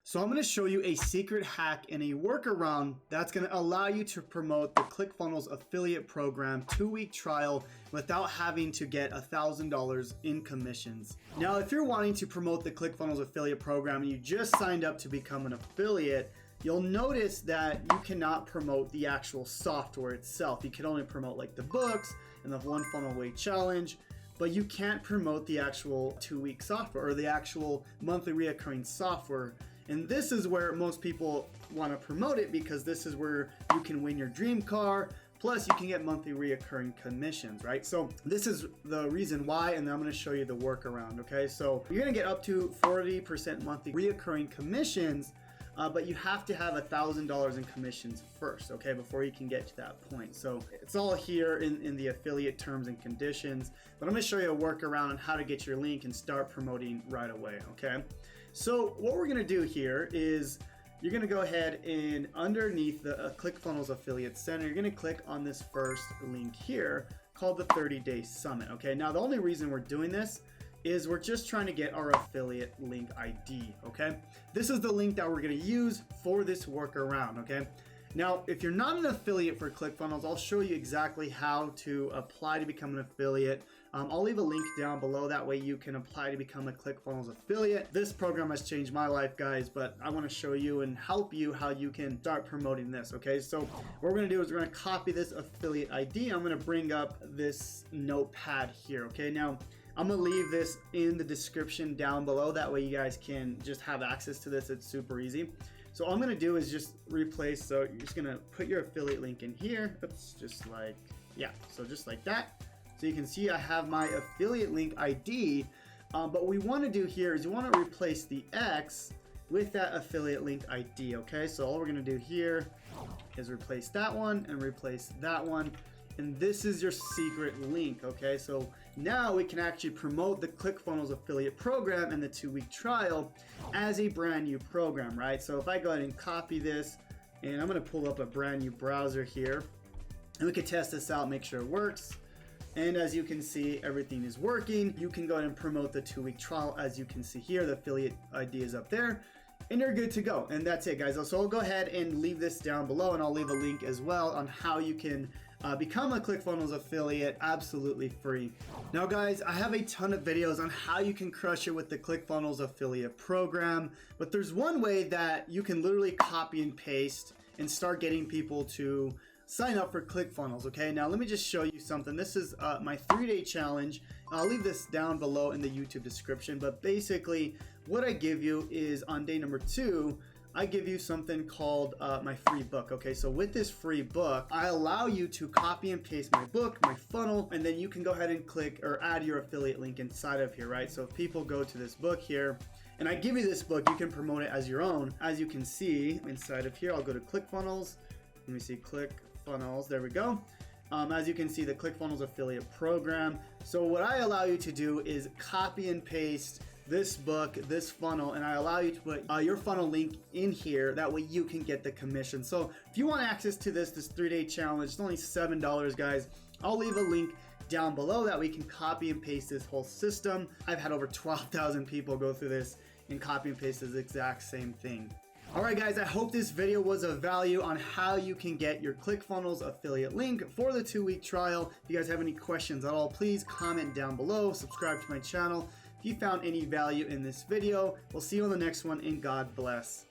So I'm going to show you a secret hack and a workaround that's going to allow you to promote the ClickFunnels affiliate program 2-week trial without having to get $1,000 in commissions. Now, if you're wanting to promote the ClickFunnels affiliate program and you just signed up to become an affiliate, you'll notice that you cannot promote the actual software itself. You can only promote like the books and the One Funnel Away challenge, but you can't promote the actual 2-week software or the actual monthly reoccurring software. And this is where most people want to promote it, because this is where you can win your dream car, plus you can get monthly reoccurring commissions, right? So this is the reason why, and then I'm going to show you the workaround, okay? So you're going to get up to 40% monthly reoccurring commissions, but you have to have $1,000 in commissions first, okay, before you can get to that point. So it's all here in the affiliate terms and conditions, but I'm going to show you a workaround on how to get your link and start promoting right away, okay? So what we're going to do here is you're going to go ahead and underneath the ClickFunnels Affiliate Center, you're going to click on this first link here called the 30-Day Summit, okay? Now, the only reason we're doing this is we're just trying to get our affiliate link ID, okay? This is the link that we're going to use for this workaround, okay? Now, if you're not an affiliate for ClickFunnels, I'll show you exactly how to apply to become an affiliate. I'll leave a link down below. That way you can apply to become a ClickFunnels affiliate. This program has changed my life, guys, but I want to show you and help you how you can start promoting this, okay? So what we're going to do is we're going to copy this affiliate ID. I'm going to bring up this notepad here, okay? Now, I'm going to leave this in the description down below. That way you guys can just have access to this. It's super easy. So all I'm going to do is just replace, so you're just going to put your affiliate link in here. Oops, just like, yeah, so just like that. So you can see I have my affiliate link ID, but what we want to do here is you want to replace the X with that affiliate link ID, okay? So all we're going to do here is replace that one and replace that one. And this is your secret link, okay? So now we can actually promote the ClickFunnels affiliate program and the 2-week trial as a brand new program, right? So if I go ahead and copy this, and I'm gonna pull up a brand new browser here, and we can test this out, make sure it works. And as you can see, everything is working. You can go ahead and promote the 2-week trial. As you can see here, the affiliate ID is up there, and you're good to go. And that's it, guys. So I'll go ahead and leave this down below, and I'll leave a link as well on how you can become a ClickFunnels affiliate absolutely free. Now guys, I have a ton of videos on how you can crush it with the ClickFunnels affiliate program, but there's one way that you can literally copy and paste and start getting people to sign up for ClickFunnels, okay? Now let me just show you something. This is my 3-day challenge. I'll leave this down below in the YouTube description, but basically what I give you is on day number 2, I give you something called my free book, okay? So with this free book, I allow you to copy and paste my book, my funnel, and then you can go ahead and click or add your affiliate link inside of here, right? So if people go to this book here, and I give you this book, you can promote it as your own. As you can see inside of here, I'll go to ClickFunnels. Let me see, ClickFunnels, there we go. As you can see, the ClickFunnels affiliate program. So what I allow you to do is copy and paste this book, this funnel, and I allow you to put your funnel link in here. That way you can get the commission. So if you want access to this 3-day challenge, it's only $7, guys. I'll leave a link down below that we can copy and paste this whole system. I've had over 12,000 people go through this and copy and paste this exact same thing. All right, guys, I hope this video was of value on how you can get your ClickFunnels affiliate link for the 2-week trial. If you guys have any questions at all, please comment down below, subscribe to my channel. If you found any value in this video, we'll see you on the next one, and God bless.